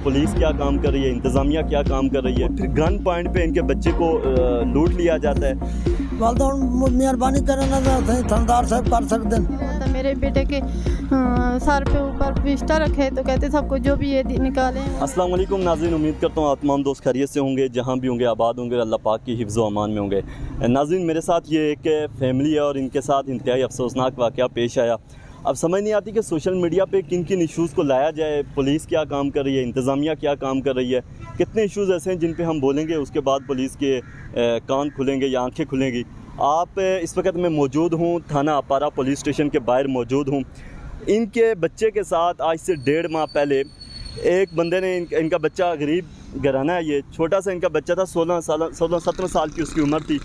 Police क्या काम कर रही है, इंतज़ामिया क्या काम कर रही है, फिर गन पॉइंट पे इनके बच्चे को लूट लिया जाता है। वालदा मेहरबानी करे ना थानेदार साहब कर सकते तो मेरे बेटे के सर पे ऊपर बिस्टा रखे तो कहते सबको जो भी ये निकालें। अस्सलाम वालेकुम नाज़रीन, उम्मीद करता हूँ आप तमाम दोस्त खैरियत से होंगे, जहाँ भी होंगे आबाद होंगे, अल्लाह पाक की हिफ्ज़ व अमान में होंगे। नाज़रीन, मेरे साथ ये एक फैमिली है और इनके साथ इंतहाई अफसोसनाक वाक़या पेश आया। अब समझ नहीं आती कि सोशल मीडिया पे किन किन इशूज़ को लाया जाए। पुलिस क्या काम कर रही है, इंतज़ामिया क्या काम कर रही है, कितने इशूज़ ऐसे हैं जिन पे हम बोलेंगे, उसके बाद पुलिस के कान खुलेंगे या आंखें खुलेंगी। आप इस वक्त मैं मौजूद हूँ थाना अपारा पुलिस स्टेशन के बाहर मौजूद हूँ। इनके बच्चे के साथ आज से 1.5 माह पहले एक बंदे ने इनका बच्चा गरीब घराना है, ये छोटा सा इनका बच्चा था, 16-17 साल की उसकी उम्र थी।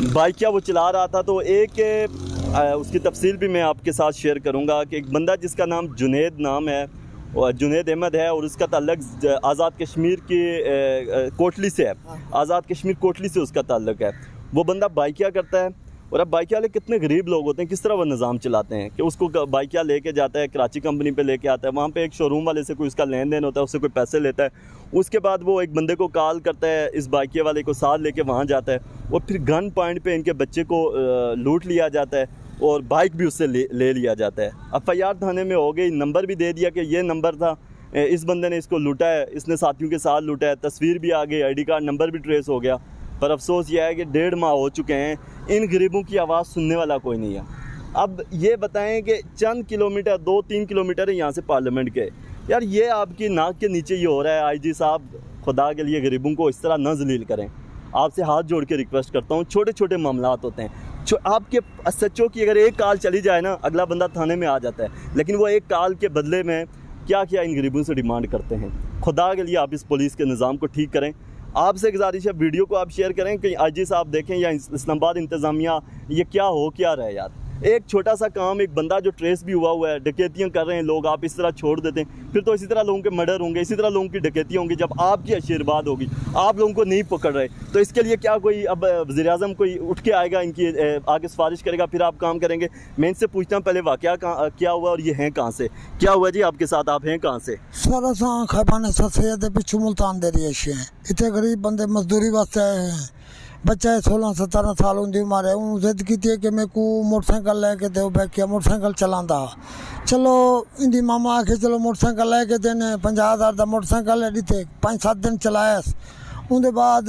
बाइकिया वो चला रहा था, तो एक उसकी तफसील भी मैं आपके साथ शेयर करूंगा कि एक बंदा जिसका नाम जुनैद नाम है, और जुनैद अहमद है, और उसका ताल्लुक आज़ाद कश्मीर की कोटली से है। आज़ाद कश्मीर कोटली से उसका ताल्लुक है। वो बंदा बाइकिया करता है, और अब बाइकिया वाले कितने गरीब लोग होते हैं, किस तरह वो निज़ाम चलाते हैं कि उसको बाइकिया लेके जाता है, कराची कंपनी पे लेके आता है, वहाँ पे एक शोरूम वाले से कोई उसका लेन देन होता है, उससे कोई पैसे लेता है, उसके बाद वो एक बंदे को कॉल करता है, इस बाइकिया वाले को साथ लेके वहाँ जाता है, और फिर गन पॉइंट पे इनके बच्चे को लूट लिया जाता है और बाइक भी उससे ले लिया जाता है। FIR थाने में हो गई, नंबर भी दे दिया कि ये नंबर था, इस बंदे ने इसको लूटा है, इसने साथियों के साथ लूटा है, तस्वीर भी आ गई, ID कार्ड नंबर भी ट्रेस हो गया। पर अफसोस यह है कि 1.5 माह हो चुके हैं, इन गरीबों की आवाज़ सुनने वाला कोई नहीं है। अब ये बताएं कि चंद किलोमीटर, 2-3 किलोमीटर है यहाँ से पार्लियामेंट के, यार ये आपकी नाक के नीचे ये हो रहा है। IG साहब, खुदा के लिए गरीबों को इस तरह न जलील करें। आपसे हाथ जोड़ के रिक्वेस्ट करता हूँ, छोटे छोटे मामलात होते हैं, आपके SHO की अगर एक कॉल चली जाए ना, अगला बंदा थाने में आ जाता है, लेकिन वो एक कॉल के बदले में क्या क्या इन गरीबों से डिमांड करते हैं। खुदा के लिए आप इस पुलिस के निज़ाम को ठीक करें। आपसे गुजारिश है, वीडियो को आप शेयर करें, कहीं IG साहब देखें या इस्लामाबाद इंतज़ामिया, ये क्या हो क्या रहा है यार। एक छोटा सा काम, एक बंदा जो ट्रेस भी हुआ है, डकैतियाँ कर रहे हैं लोग, आप इस तरह छोड़ देते हैं, फिर तो इसी तरह लोगों के मर्डर होंगे, इसी तरह लोगों की डकैतियाँ होंगी। जब आपकी आशीर्वाद होगी, आप लोगों को नहीं पकड़ रहे, तो इसके लिए क्या कोई अब वज़ीर-ए-आज़म कोई उठ के आएगा, इनकी आगे सिफारिश करेगा, फिर आप काम करेंगे। मैं इनसे पूछता हूँ पहले वाक़या क्या हुआ और ये हैं कहाँ से, क्या हुआ जी आपके साथ, आप हैं कहाँ से? सारा सा खैबान सैयद पिछू मुल्तान दे रही है। इतने गरीब बंदे मजदूरी वास्ते आए हैं। बच्चा है 16-17 साल उनकी उम्र है। उन्होंने जिद की थी कि मैं को मोटरसाइकिल लेके दो, बैठिया मोटरसाइकिल चलाता। चलो इंदी मामा आके चलो मोटरसाइकिल लेके देने 50,000 का मोटरसाइकिल है, थे 5-7 दिन चलाया। उनके बाद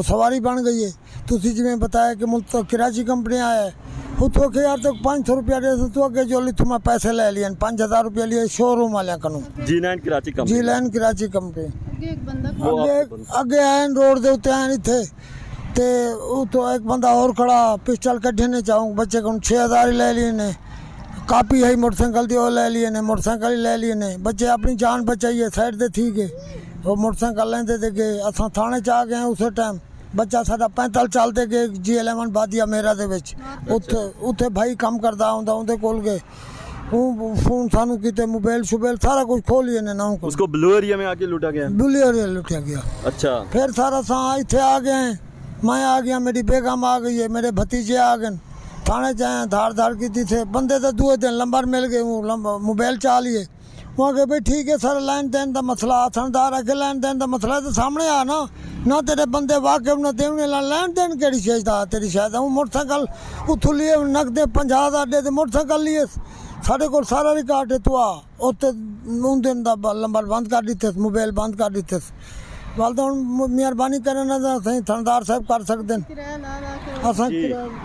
सवारी बन गई है। तुसी जिमें बताया कि मुल्क कराची कंपनी आया, उतो के यार तो 500 रुपया दे तो अगे जो ली तुम्हें पैसे ले लिए, 5,000 रुपया लिए शोरूम वाले कनु G9 Karachi company, G9 Karachi company एक अगे आए रोड के उत्ते आए इतने ते तो एक बंदा और खड़ा, पिस्टल कढ़े ने चाहूँ, बच्चे को 6,000 ले लिए ने, कापी है मोटरसाइकिल दी वो ले लिए ने, मोटरसाइकिल ही ले लिए ने। बच्चे अपनी जान बचाई है, साइड से ठीक है, वो मोटरसाइकिल लेंदे ते गए। असा थाने च आ गए उस टाइम, बच्चा साडा 45 चलते गए G11 बादिया मेरा दे विच, उत्थे भाई काम करदा हुंदा, उनदे कोल गए, फोन सानू किते मोबाइल शुबाइल सारा कुछ खोलिए ने ना उसको ब्लू एरिया में आके लूटा गया। ब्लू एरिया लुटिया गया। अच्छा, फिर सारा सा इतने आ गए, मैं आ गया, मेरी बेगम आ गई है, मेरे भतीजे आ गए। थाने जाए धार की थे बंदे, तो 2 दिन नंबर मिल गए, मोबाइल चा लिए। वहाँ के भाई ठीक है सर, लेन देन का मसला थानेदार आके लेन देन का मसला तो सामने आ ना तेरे बंदे वाकिफ न देने लेन देन केड़ी चीज था तेरी शायद। हूँ मोटरसाइकिल उतों लिए नकदे 50,000 दे मोटरसाइकिल लिए, साढ़े को सारा रिकॉर्ड है। तो उत्ते उन दिन का नंबर बंद कर दिते, मोबाइल बंद कर दिते। वालदा मेहरबानी करे ना थानेदार साहब कर सकते हैं।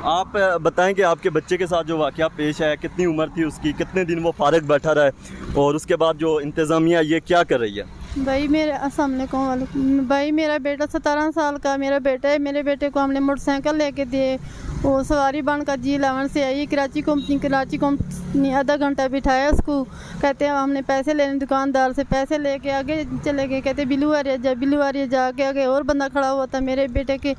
आप बताएं कि आपके बच्चे के साथ जो वाक़या पेश है, कितनी उम्र थी उसकी, कितने दिन वो फारिग बैठा रहा है, और उसके बाद जो इंतज़ामिया ये क्या कर रही है? भाई मेरे अस्सलाम वालेकुम भाई, मेरा बेटा 17 साल का मेरा बेटा है। मेरे बेटे को हमने मोटरसाइकिल लेके दिए, वो सवारी बनकर G11 से आई, कराची कंपनी आधा घंटा बिठाया उसको, कहते हैं हमने पैसे लेने, दुकानदार से पैसे लेके आगे चले गए, कहते बिलू एरिया जाके आगे और बंदा खड़ा हुआ था। मेरे बेटे के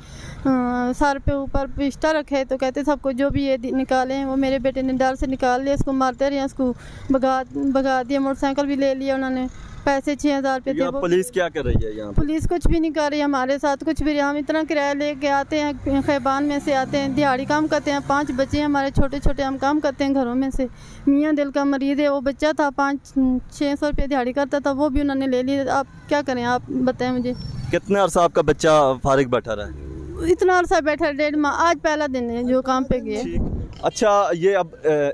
सर पे ऊपर बिस्टा रखे तो कहते सबको जो भी ये निकालें। वो मेरे बेटे ने डर से निकाल लिया, उसको मारते रहे, उसको भगा दिया, मोटरसाइकिल भी ले लिया उन्होंने। पैसे 6,000 रुपये थे यहाँ वो। पुलिस क्या कर रही है यहाँ पे? पुलिस कुछ भी नहीं कर रही हमारे साथ, कुछ भी। हम इतना किराया लेके आते हैं, खैबान में से आते हैं, दिहाड़ी काम करते हैं। 5 बच्चे हैं हमारे छोटे छोटे, हम काम करते हैं घरों में से। मियाँ दिल का मरीज़ है, वो बच्चा था 500-600 रुपये दिहाड़ी करता था, वो भी उन्होंने ले लिया। आप क्या करें, आप बताएं मुझे। कितने अरसा आपका बच्चा फारिग बैठा रहा है? इतना अरसा बैठा, 1.5 माह, आज पहला दिन है जो काम पे गए। ठीक। अच्छा, ये अब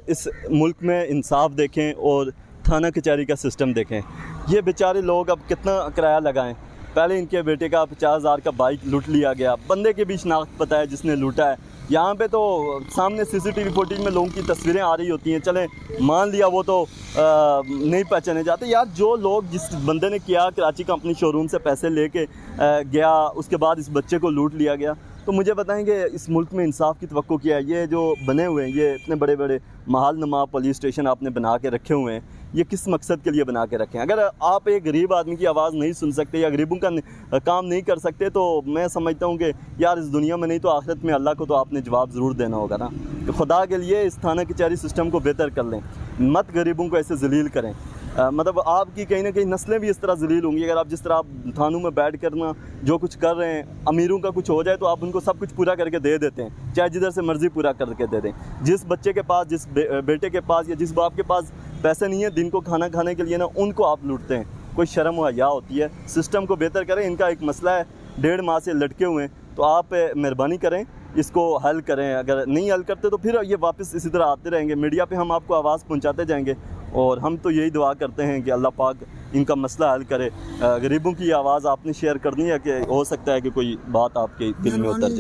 इस मुल्क में इंसाफ देखें और थाना कचहरी का सिस्टम देखें। ये बेचारे लोग अब कितना किराया लगाएं। पहले इनके बेटे का 50,000 का बाइक लूट लिया गया, बंदे के भी शनाख्त पता है जिसने लूटा है। यहाँ पे तो सामने CCTV फुटेज में लोगों की तस्वीरें आ रही होती हैं, चलें मान लिया वो तो नहीं पहचाने जाते। यार जो लोग, जिस बंदे ने किया, कराची कंपनी शोरूम से पैसे लेके गया, उसके बाद इस बच्चे को लूट लिया गया, तो मुझे बताएंगे इस मुल्क में इंसाफ की तवक्को क्या है? ये जो बने हुए हैं, ये इतने बड़े बड़े महल नुमा पुलिस स्टेशन आपने बना के रखे हुए हैं, ये किस मकसद के लिए बना के रखे हैं? अगर आप एक गरीब आदमी की आवाज़ नहीं सुन सकते या गरीबों का काम नहीं कर सकते, तो मैं समझता हूँ कि यार इस दुनिया में नहीं तो आखिरत में अल्लाह को तो आपने जवाब ज़रूर देना होगा ना। तो खुदा के लिए इस थाना कचहरी सिस्टम को बेहतर कर लें, मत गरीबों को ऐसे जलील करें। मतलब आपकी कहीं ना कहीं नस्लें भी इस तरह जलील होंगी अगर आप जिस तरह आप थानों में बैठ करना जो कुछ कर रहे हैं। अमीरों का कुछ हो जाए तो आप उनको सब कुछ पूरा करके दे देते हैं, चाहे जिधर से मर्ज़ी पूरा करके दे दें। जिस बच्चे के पास, जिस बेटे के पास या जिस बाप के पास पैसे नहीं है दिन को खाना खाने के लिए ना, उनको आप लूटते हैं। कोई शर्म व हया होती है? सिस्टम को बेहतर करें। इनका एक मसला है, 1.5 माह से लटके हुए हैं, तो आप मेहरबानी करें इसको हल करें। अगर नहीं हल करते तो फिर ये वापस इसी तरह आते रहेंगे। मीडिया पे हम आपको आवाज़ पहुंचाते जाएंगे और हम तो यही दुआ करते हैं कि अल्लाह पाक इनका मसला हल करे। गरीबों की आवाज़ आपने शेयर करनी है कि हो सकता है कि कोई बात आपके दिल में उतर जाए।